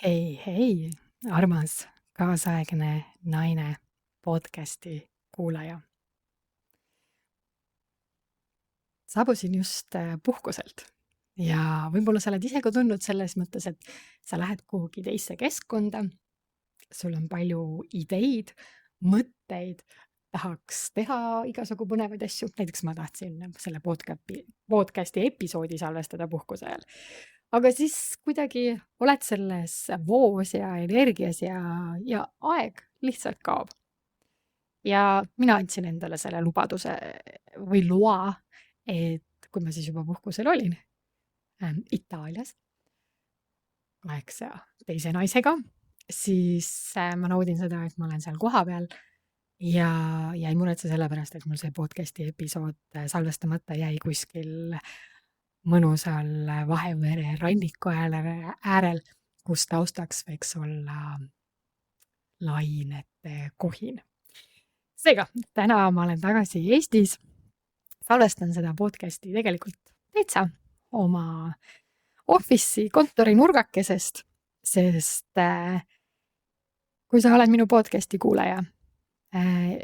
Hei, hei, armas kaasaegne naine podcasti kuulaja. Saabusin just puhkuselt ja võib-olla sa oled ise ka tundnud selles mõttes, et sa lähed kuhugi teisse keskkonda, sul on palju ideid, mõtteid, tahaks teha igasugu põnevaid asju. Näiteks ma tahtsin selle podcasti episoodi salvestada puhkuse ajal. Aga siis kuidagi oled selles voos ja energias ja aeg lihtsalt kaob. Ja mina andsin endale selle lubaduse või loa, et kui ma siis juba puhkusel olin Itaalias 8 teise naisega, siis ma naudin seda, et ma olen seal kohapeal ja ei muretse selle pärast, et mul see podcasti episood salvestamata jäi kuskil mõnusal Vahemere ranniku äärel, kus taustaks võiks olla lainete kohin. Seega, täna ma olen tagasi Eestis, salvestan seda podcasti tegelikult täitsa oma office'i kontori nurgakesest, sest kui sa oled minu podcasti kuulaja,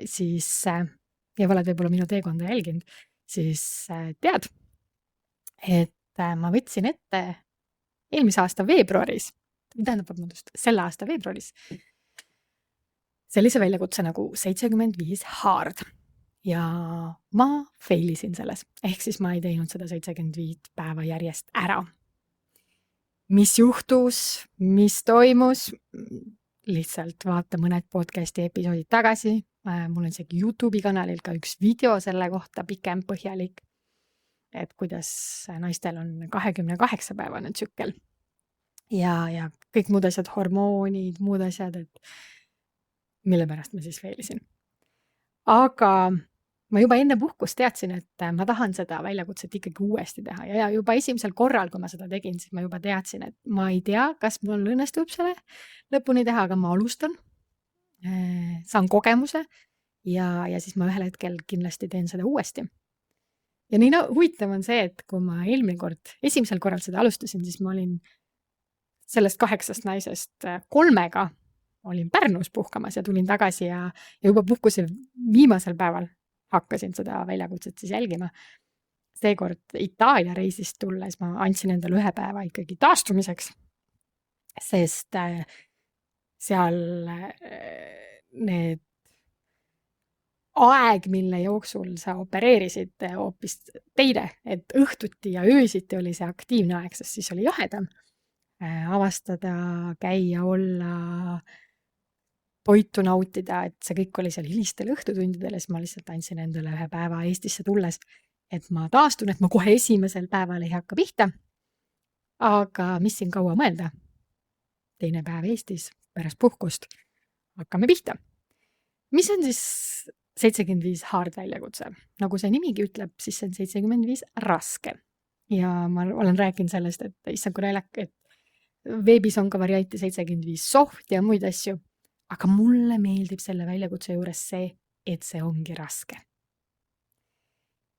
siis ja oled võib-olla minu teekonda jälginud, siis tead, et ma võtsin ette eelmise aasta veebruaris, selle aasta veebruaris, sellise väljakutse nagu 75 hard ja ma failisin selles, ehk siis ma ei teinud seda 75 päeva järjest ära. Mis juhtus, mis toimus, lihtsalt vaata mõned podcasti episoodid tagasi, mul on isegi YouTube'i kanalil ka üks video selle kohta pikem põhjalik, et kuidas naistel on 28-päevane tsükkel ja kõik muud asjad, hormoonid, muud asjad, et mille pärast ma siis failisin. Aga ma juba enne puhkust teadsin, et ma tahan seda väljakutset ikkagi uuesti teha ja juba esimesel korral, kui ma seda tegin, siis ma juba teadsin, et ma ei tea, kas mul õnnestub selle lõpuni teha, aga ma alustan, saan kogemuse ja siis ma ühel hetkel kindlasti teen seda uuesti. Ja nii huvitav on see, et kui ma esimesel korral seda alustasin, siis ma olin sellest 8 naisest 3-ga olin Pärnus puhkamas ja tulin tagasi ja juba puhkuse viimasel päeval hakkasin seda väljakutset siis jälgima. Seekord Itaalia reisist tulles ma andsin endale 1 päeva ikkagi taastumiseks, sest seal need aeg, mille jooksul sa opereerisid hoopis teine, et õhtuti ja öösiti oli see aktiivne aeg, sest siis oli jahedam avastada, käia, olla, toitu nautida, et see kõik oli seal hilistel õhtutundidel ja siis ma lihtsalt andsin endale 1 päeva Eestisse tulles, et ma taastun, et ma kohe esimesel päeval ei hakka pihta. Aga mis siin kaua mõelda? Teine päev Eestis, pärast puhkust, hakkame pihta. Mis on siis 75 hard väljakutse? Nagu see nimigi ütleb, siis see on 75 raske. Ja ma olen rääkinud sellest, et issand kui naljak, et veebis on ka varianti 75 soft ja muid asju. Aga mulle meeldib selle väljakutse juures see, et see ongi raske.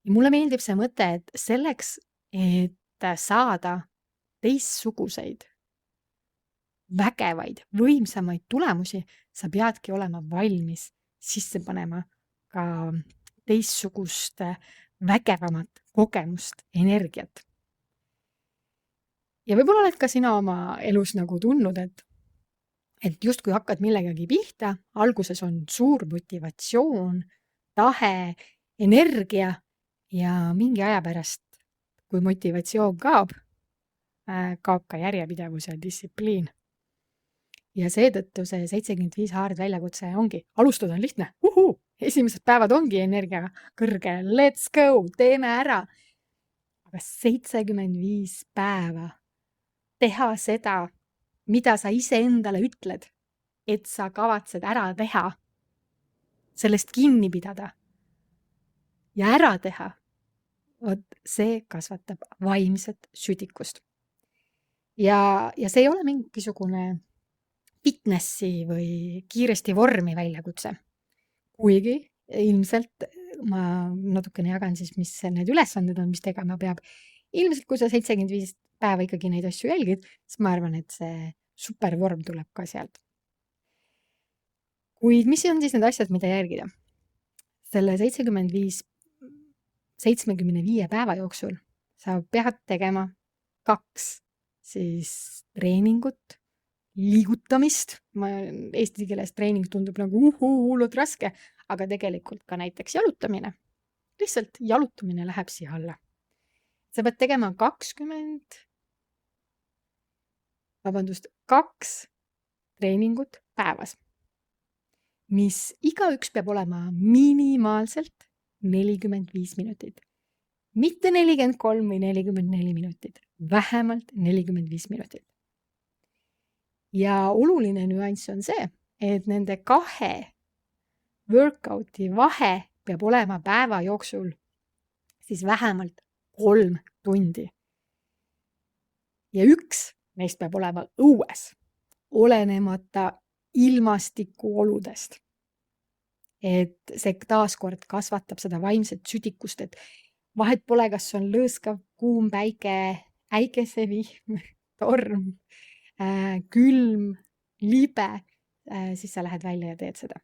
Ja mulle meeldib see mõte, et selleks, et saada teistsuguseid, vägevaid, võimsamaid tulemusi, sa peadki olema valmis sisse panema ka teistsugust vägevamat kogemust, energiat. Ja võib-olla oled ka sina oma elus nagu tundnud, et just kui hakkad millegagi pihta, alguses on suur motivatsioon, tahe, energia ja mingi aja pärast, kui motivatsioon kaob ka järjepidevus ja distsipliin. Ja seetõttu see 75 hard väljakutse ongi, alustada on lihtne, esimesed päevad ongi energia kõrge, let's go, teeme ära. Aga 75 päeva teha seda, mida sa ise endale ütled, et sa kavatsed ära teha, sellest kinni pidada ja ära teha, see kasvatab vaimset südikust. Ja see ei ole mingisugune fitnessi või kiiresti vormi väljakutse. Kuigi ilmselt ma natukene jagan siis, mis need ülesanded on, mis tegema peab. Ilmselt, kui sa 75 päeva ikkagi neid asju jälgid, siis ma arvan, et see supervorm tuleb ka sealt. Kuid mis on siis need asjad, mida järgida? Selle 75 päeva jooksul sa pead tegema 2 siis treeningut, liigutamist. Eesti keeles treening tundub nagu hullult raske, aga tegelikult ka näiteks jalutamine. Lihtsalt jalutamine läheb siia alla. Sa pead tegema 2 treeningut päevas, mis igaüks peab olema minimaalselt 45 minutit. Mitte 43 või 44 minutit, vähemalt 45 minutit. Ja oluline nüanss on see, et nende 2 workouti vahe peab olema päeva jooksul siis vähemalt 3 tundi. Ja 1 neist peab olema õues, olenemata ilmastikuoludest. Et see taaskord kasvatab seda vaimset südikust, et vahet pole, kas on lõõskav, kuum päike, äikesevihm, torm, külm, libe, siis sa lähed välja ja teed seda.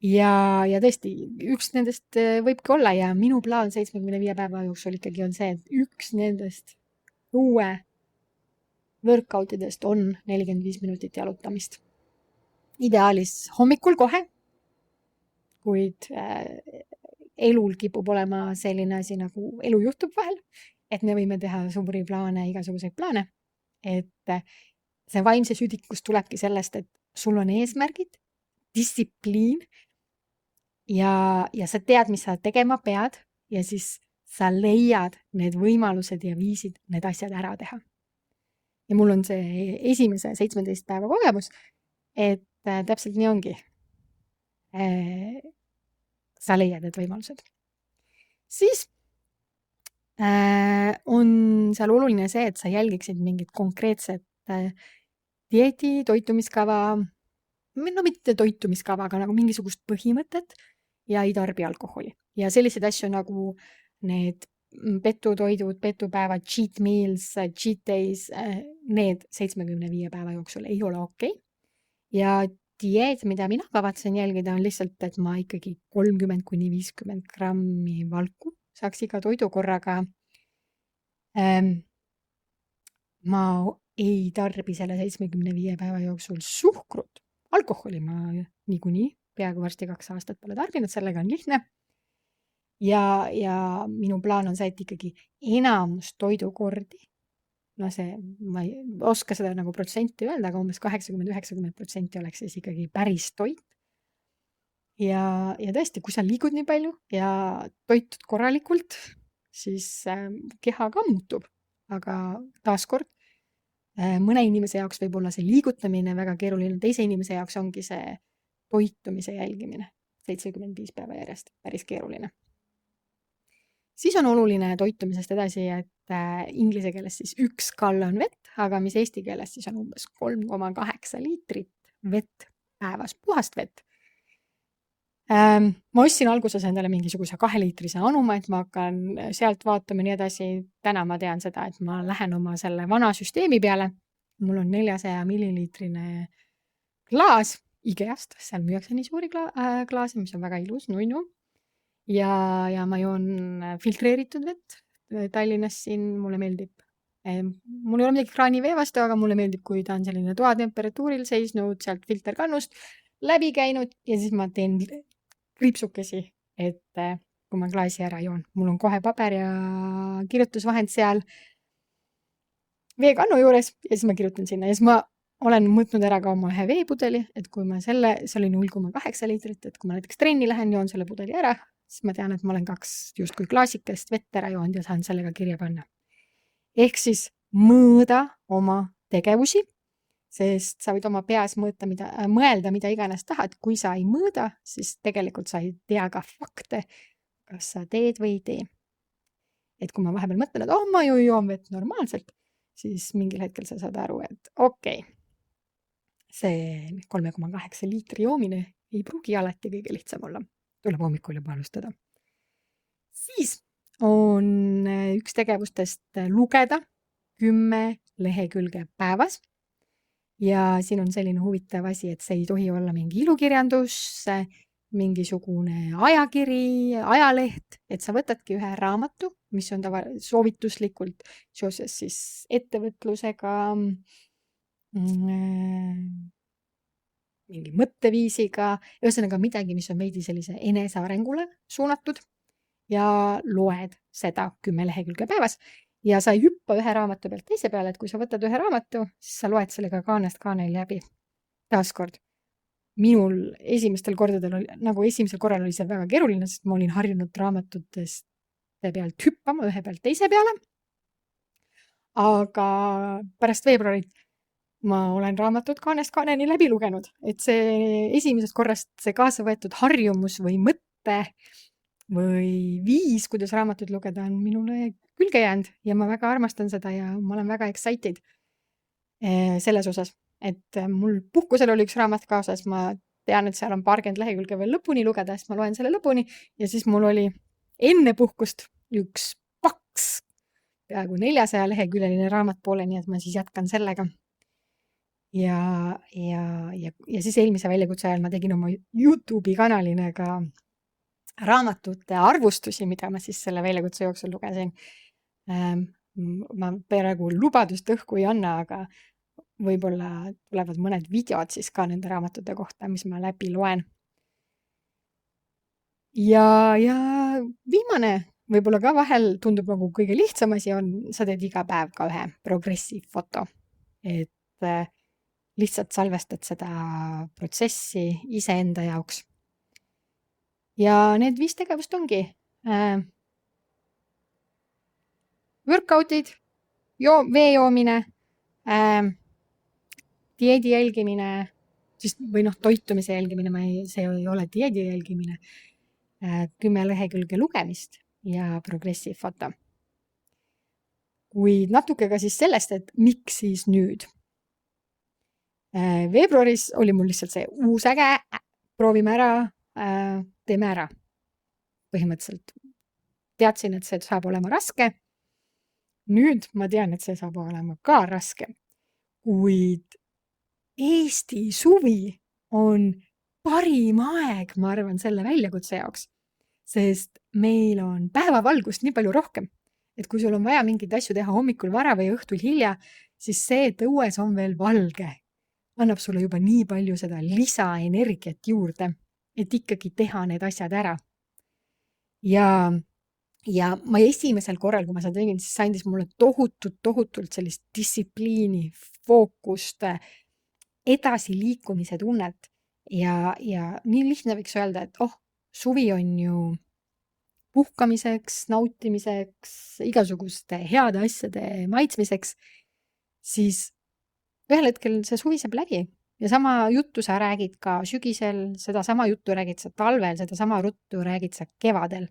Ja tõesti, 1 nendest võibki olla ja minu plaan 75 päeva jooksul ikkagi on see, et 1 nendest õue workoutidest on 45 minutit jalutamist. Ideaalis hommikul kohe, kuid elul kipub olema selline asi, nagu elu juhtub vahel, et me võime teha suuri plaane, igasuguseid plaane, et see vaimse südikus tulebki sellest, et sul on eesmärgid, distsipliin ja sa tead, mis sa tegema pead ja siis sa leiad need võimalused ja viisid need asjad ära teha. Ja mul on see esimese 17 päeva kogemus, et täpselt nii ongi. Sa leiad need võimalused. Siis on seal oluline see, et sa jälgiksid mingit konkreetset dieedi, toitumiskava, no mitte toitumiskava, aga nagu mingisugust põhimõtet ja ei tarbi alkoholi. Ja selliseid asju nagu need petutoidud, petupäevad, cheat meals, cheat days, need 75 päeva jooksul ei ole okei. Ja dieet, mida mina kavatsen jälgida, on lihtsalt, et ma ikkagi 30–50 grammi valku saaks iga toidu korraga. Ma ei tarbi selle 75 päeva jooksul suhkrut. Alkoholi ma niikuinii peaaegu varsti 2 aastat pole tarbinud, sellega on lihtne. Ja minu plaan on see, et ikkagi enamus toidukordi, no see, ma ei oska seda nagu protsenti öelda, aga umbes 80–90% oleks siis ikkagi päris toit. Ja tõesti, kui sa liigud nii palju ja toitud korralikult, siis keha ka muutub. Aga taaskord, mõne inimese jaoks võib olla see liigutamine väga keeruline, teise inimese jaoks ongi see toitumise jälgimine 75 päeva järjest päris keeruline. Siis on oluline toitumisest edasi, et inglise keeles siis 1 gallon vett, aga mis eesti keeles siis on umbes 3,8 liitrit vett päevas, puhast vett. Ma ostsin alguses endale mingisuguse 2-liitrise anuma, et ma hakkan sealt vaatama nii edasi. Täna ma tean seda, et ma lähen oma selle vana süsteemi peale. Mul on 400 milliliitrine klaas IKEA-st, seal müüakse nii suuri klaase, mis on väga ilus, nunnu. Ja ma joon filtreeritud vett Tallinnas siin, mulle meeldib. Mul ei ole midagi kraanivee vastu, aga mulle meeldib, kui ta on selline toatemperatuuril seisnud, sealt filterkannust läbi käinud ja siis ma teen kriipsukesi, et kui ma klaasi ära joon. Mul on kohe paber ja kirjutusvahend seal veekannu juures ja siis ma kirjutan sinna ja siis ma olen mõtnud ära ka oma ühe veepudeli, et kui ma see oli 0,8 liitrit, et kui ma näiteks trenni lähen, joon selle pudeli ära, siis ma tean, et ma olen 2 justkui klaasikest vett ära joonud ja saan sellega kirja panna. Ehk siis mõõda oma tegevusi, sest sa võid oma peas mõelda, mida iganes tahad. Kui sa ei mõõda, siis tegelikult sa ei tea ka fakte, kas sa teed või ei tee. Et kui ma vahepeal mõtlen, et ma ju joon vett normaalselt, siis mingil hetkel sa saad aru, et okei, see 3,8 liitri joomine ei pruugi alati kõige lihtsam olla. Tuleb hommikul juba alustada. Siis on üks tegevustest lugeda 10 lehekülge päevas. Ja siin on selline huvitav asi, et see ei tohi olla mingi ilukirjandus, mingisugune ajakiri, ajaleht, et sa võtadki ühe raamatu, mis on soovituslikult seoses siis ettevõtlusega, mingi mõtteviisiga, ühesõnaga midagi, mis on veidi sellise enesearengule suunatud ja loed seda 10 lehekülge päevas. Ja sa ei hüppa ühe raamatu pealt teise peale, et kui sa võtad ühe raamatu, siis sa loed sellega kaanest kaaneni läbi. Taaskord, minul esimesel korral oli see väga keeruline, sest ma olin harjunud raamatutest pealt hüppama ühe pealt teise peale. Aga pärast veebruarit ma olen raamatut kaanest kaaneni läbi lugenud, et see esimesest korrast see kaasa võetud harjumus või mõtte või viis, kuidas raamatut lugeda, on minule külge jäänud ja ma väga armastan seda ja ma olen väga excited selles osas, et mul puhkusel oli üks raamat kaasas, ma tean, et seal on 20 lehekülge veel lõpuni lugeda, siis ma loen selle lõpuni ja siis mul oli enne puhkust üks paks, peaaegu 400 leheküljeline raamat poole, nii et ma siis jätkan sellega. Ja siis eelmise väljakutse ajal ma tegin oma YouTube'i kanalina ka raamatute arvustusi, mida ma siis selle väljakutse jooksul lugesin. Ma praegu lubadust õhku ei anna, aga võib-olla tulevad mõned videod siis ka nende raamatute kohta, mis ma läbi loen. Ja viimane, võib-olla ka vahel tundub nagu kõige lihtsam asi on, sa teed iga päev ka ühe progressiivfoto. Et lihtsalt salvestad seda protsessi iseenda jaoks. Ja need 5 tegevust ongi workoutid, vee joomine, dieedi jälgimine, või toitumise jälgimine, see ei ole dieedi jälgimine, 10 lehekülge lugemist ja progressiivfoto. Kuid natuke ka siis sellest, et miks siis nüüd. Veebruaris oli mul lihtsalt see uus äge, proovime ära, teeme ära. Põhimõtteliselt teadsin, et see saab olema raske. Nüüd ma tean, et see saab olema ka raske. Kuid Eesti suvi on parim aeg, ma arvan, selle väljakutse jaoks. Sest meil on päevavalgust nii palju rohkem. Et kui sul on vaja mingeid asju teha hommikul vara või õhtul hilja, siis see, et õues on veel valge, annab sulle juba nii palju seda lisaenergiat juurde, et ikkagi teha need asjad ära. Ja ma esimesel korral, kui ma seda tegin, siis andis mulle tohutult sellist distsipliini, fookust, edasi liikumise tunnet. Ja nii lihtne võiks öelda, et suvi on ju puhkamiseks, nautimiseks, igasuguste heade asjade maitsmiseks, siis ühel hetkel see suvi saab läbi. Ja sama juttu sa räägid ka sügisel, seda sama juttu räägid sa talvel, seda sama juttu räägid sa kevadel.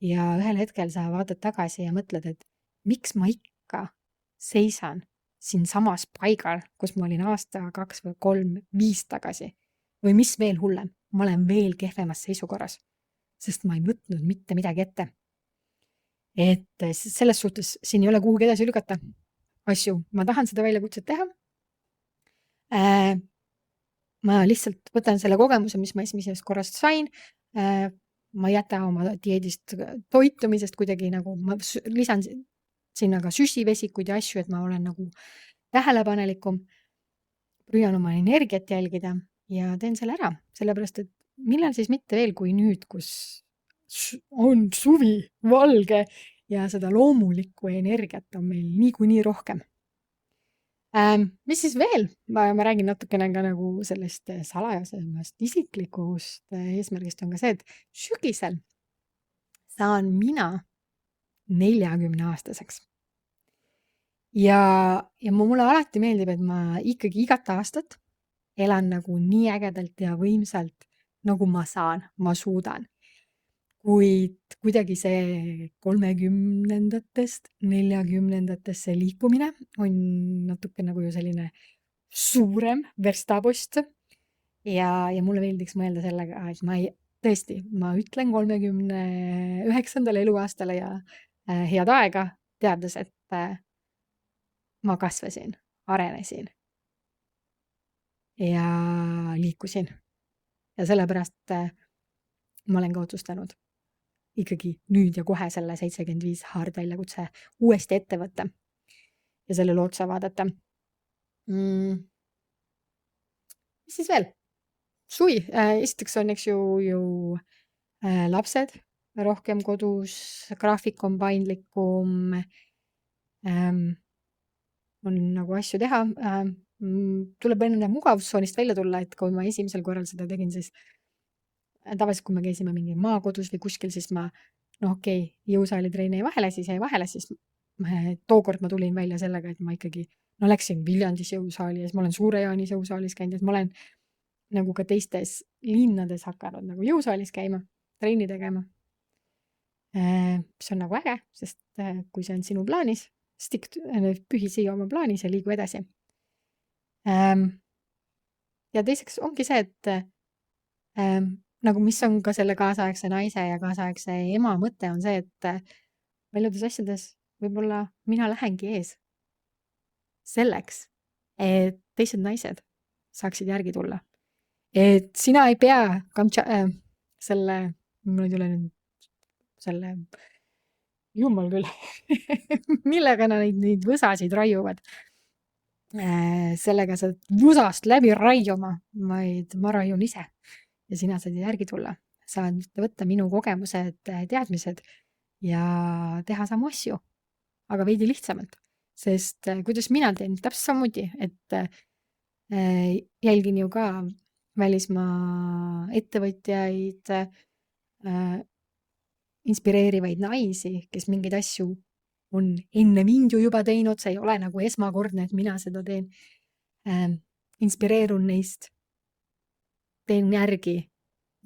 Ja ühel hetkel sa vaatad tagasi ja mõtled, et miks ma ikka seisan siin samas paigal, kus ma olin aasta, 2 või 3, 5 tagasi. Või mis veel hullem, ma olen veel kehvemas seisukorras, sest ma ei võtnud mitte midagi ette. Et selles suhtes siin ei ole kuhugi edasi lükata asju. Ma tahan seda väljakutset teha. Ma lihtsalt võtan selle kogemuse, mis ma esimesest korrast sain. Ma ei jäta oma dieedist toitumisest kuidagi nagu, ma lisan sinna ka süsivesikuid ja asju, et ma olen nagu tähelepanelikum, püüan oma energiat jälgida ja teen selle ära, sellepärast, et millal siis mitte veel kui nüüd, kus on suvi, valge ja seda loomulikku energiat on meil niikuinii rohkem. Mis siis veel? Ma räägin natukene ka nagu sellest salajasemast isiklikust eesmärgist on ka see, et sügisel saan mina 40-aastaseks. Ja mulle alati meeldib, et ma ikkagi igat aastat elan nagu nii ägedalt ja võimsalt, nagu ma saan, ma suudan. Kuid kuidagi see 30-ndatest 40-ndatesse liikumine on natuke nagu ju selline suurem verstapost. Ja mulle meeldiks mõelda sellega, et ma ütlen 39. eluaastale ja head aega, teades, et ma kasvasin, arenesin ja liikusin. Ja sellepärast ma olen ka otsustanud ikkagi nüüd ja kohe selle 75 hard väljakutse uuesti ette võtta ja sellele otsa vaadata. Mis siis veel? Suvi. Esiteks on, eks ju lapsed rohkem kodus, graafik on paindlikum, on nagu asju teha. Tuleb enne mugavustsoonist välja tulla, et kui ma esimesel korral seda tegin, siis tavaliselt, kui me käisime mingi maakodus või kuskil, siis ma, jõusaali treeni vahele, siis jäi vahele, siis tookord ma tulin välja sellega, et ma ikkagi läksin Viljandis jõusaali ja siis ma olen Suure-Jaanis jõusaalis käinud, et ma olen nagu ka teistes linnades hakanud nagu jõusaalis käima, trenni tegema. See on nagu äge, sest kui see on sinu plaanis, pühi siia oma plaanis ja liigu edasi. Ja teiseks ongi see, et nagu mis on ka selle kaasaegse naise ja kaasaegse ema mõte on see, et paljudes asjades võib-olla mina lähengi ees selleks, et teised naised saaksid järgi tulla. Et sina ei pea mul ei tule nüüd selle, jumal küll, millega neid võsasid raiuvad. Sellega saad võsast läbi raiuma, vaid ma raiun ise ja sina saad järgi tulla. Saad võtta minu kogemused, teadmised ja teha samu asju, aga veidi lihtsamalt. Sest kuidas mina teen, täpselt samuti, et jälgin ju ka välismaa ettevõtjaid, inspireerivaid naisi, kes mingeid asju on enne mind ju juba teinud, see ei ole nagu esmakordne, et mina seda teen. Inspireerun neist, teen järgi,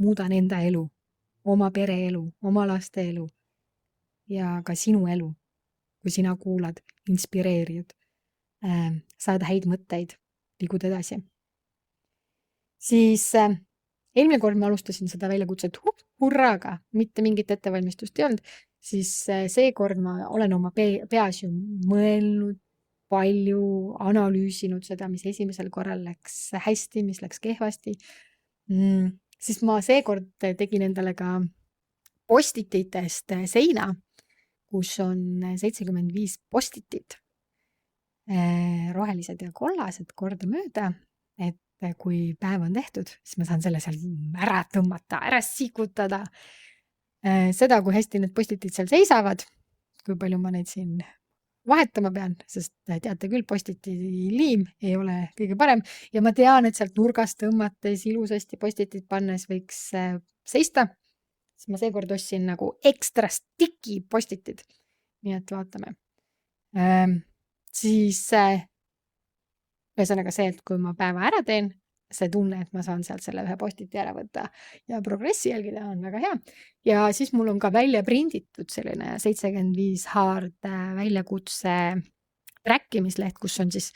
muudan enda elu, oma pere elu, oma laste elu ja ka sinu elu, kui sina kuulad, inspireerid, saad häid mõtteid, liigud edasi. Siis eelmine kord ma alustasin seda väljakutset hurraaga, mitte mingit ettevalmistust ei olnud, siis seekord ma olen oma peas ju mõelnud palju, analüüsinud seda, mis esimesel korral läks hästi, mis läks kehvasti. Siis ma seekord tegin endale ka postititest seina, kus on 75 postitit, rohelised ja kollased kordamööda, et kui päev on tehtud, siis ma saan selle seal ära tõmmata, ära sikutada. Seda, kui hästi need postitid seal seisavad, kui palju ma neid siin vahetama pean, sest teate küll, postiti liim ei ole kõige parem ja ma tean, et sealt nurgast tõmmates ilusasti postitit pannes võiks seista. Siis ma seekord ostsin nagu ekstra stiki postitid. Nii et vaatame. Siis ühesõnaga see, et kui ma päeva ära teen, see tunne, et ma saan sealt selle ühe postiti ära võtta ja progressi jälgida on väga hea. Ja siis mul on ka välja prinditud selline 75 hard väljakutse trackimisleht, kus on siis,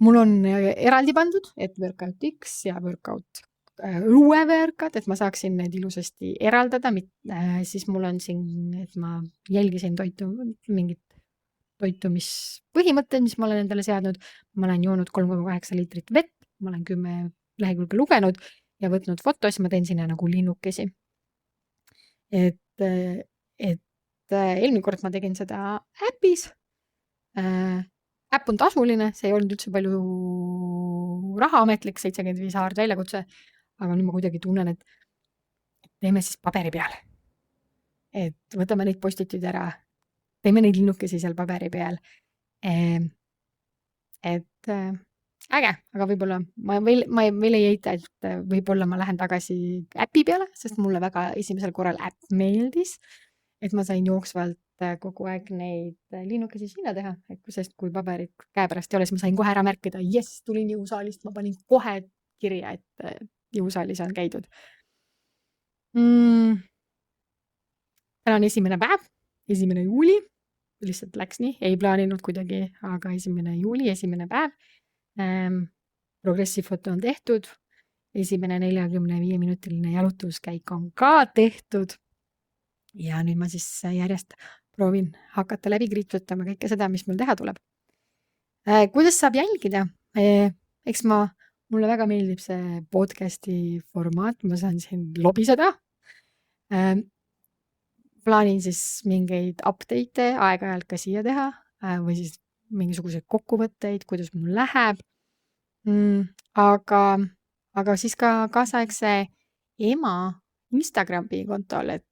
mul on eraldi pandud, et workout X ja workout õueworkout, et ma saaksin need ilusasti eraldada, siis mul on siin, et ma jälgisin mingit toitumispõhimõtted, mis ma olen endale seadnud. Ma olen joonud 3,8 liitrit vett, ma olen 10 lehekülge lugenud ja võtnud foto, siis ma teen sinna nagu linnukesi. Et eelmine kord ma tegin seda äpis. Äpp on tasuline, see ei olnud üldse palju raha ametlik, 75 hard väljakutse, aga nüüd ma kuidagi tunnen, et teeme siis paberi peale. Et võtame neid postitid ära, teeme neid linnukesi seal paberi peal. Et äge, aga võib-olla ma veel ei eita, et võib-olla ma lähen tagasi äpi peale, sest mulle väga esimesel korral äpp meeldis, et ma sain jooksvalt kogu aeg neid linnukesi sinna teha, sest kui paberit käe pärast ei ole, siis ma sain kohe ära märkida, yes, tulin jõusaalist, ma panin kohe kirja, et jõusaalis on käidud. Täna on 1. päev, 1. juuli, lihtsalt läks nii, ei plaaninud kuidagi, aga 1. juuli, 1. päev. Progressifoto on tehtud, esimene 45-minutiline jalutuskäik on ka tehtud ja nüüd ma siis järjest proovin hakata läbi kriipsutama kõike seda, mis mul teha tuleb. Kuidas saab jälgida? Eks mulle väga meeldib see podcasti formaat, ma saan siin lobiseda. Plaanin siis mingeid update'e aeg-ajalt ka siia teha või siis mingisuguseid kokkuvõtteid, kuidas mul läheb. Aga siis ka kaasaegse ema Instagrami kontol, et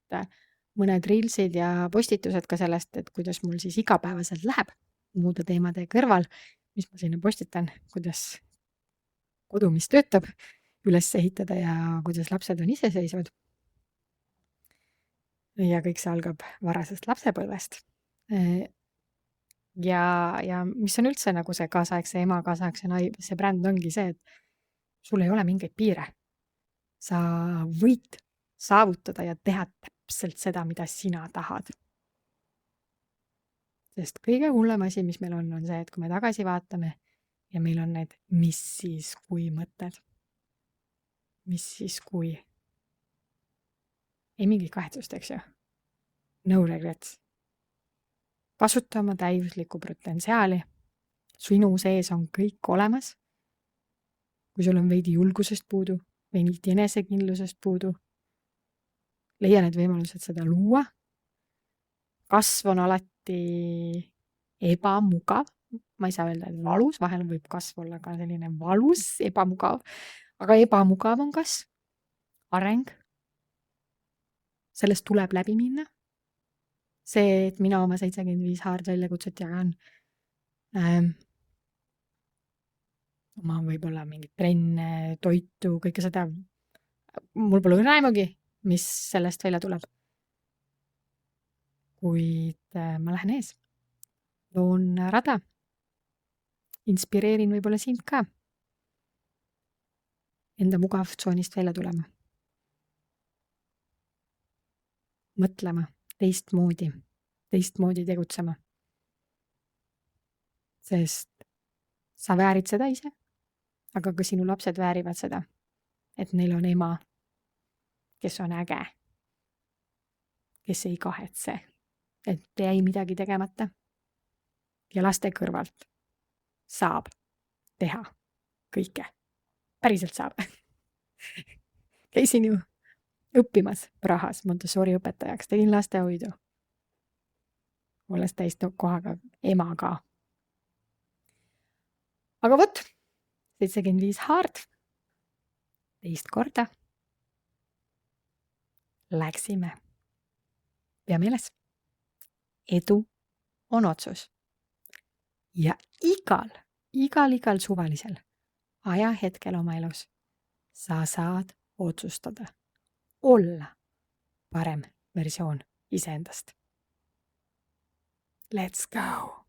mõned reelsid ja postitused ka sellest, et kuidas mul siis igapäevaselt läheb muude teemade kõrval, mis ma sinna postitan, kuidas kodu, mis töötab, üles ehitada ja kuidas lapsed on iseseisvad. Ja kõik see algab varasest lapsepõlvest. Ja mis on üldse nagu see kaasaegse ema, kaasaegse see bränd ongi see, et sul ei ole mingeid piire. Sa võid saavutada ja teha täpselt seda, mida sina tahad. Sest kõige hullem asi, mis meil on see, et kui me tagasi vaatame ja meil on need mis siis kui mõtted. Mis siis kui? Ei mingit kahetsust, eks ju? No regrets. Kasuta oma täiuslikku potentsiaali. Sinu sees on kõik olemas. Kui sul on veidi julgusest puudu, veidi enesekindlusest puudu, leia need võimalused seda luua. Kasv on alati ebamugav. Ma ei saa öelda, et valus, vahel võib kasv olla ka selline valus, ebamugav. Aga ebamugav on kasv, areng. Sellest tuleb läbi minna. See, et mina oma 75 hard väljakutset jagan, oma võib-olla mingit trenne, toitu, kõike seda. Mul pole õnneaimugi, mis sellest välja tuleb. Kuid ma lähen ees. Loon rada. Inspireerin võib-olla sind ka. Enda mugavtsoonist välja tulema. Mõtlema teistmoodi tegutsema. Sest sa väärid seda ise, aga ka sinu lapsed väärivad seda, et neil on ema, kes on äge, kes ei kahetse, et jäi midagi tegemata. Ja laste kõrvalt saab teha kõike. Päriselt saab. Käisin ju õppimas Prahas Montessori õpetajaks, tegin lastehoidu. Olles täiskohaga ema ka. Aga vot, 75 hard. Teist korda. Läksime. Pea meeles. Edu on otsus. Ja igal suvalisel ajahetkel oma elus sa saad otsustada olla parem versioon iseendast. Let's go!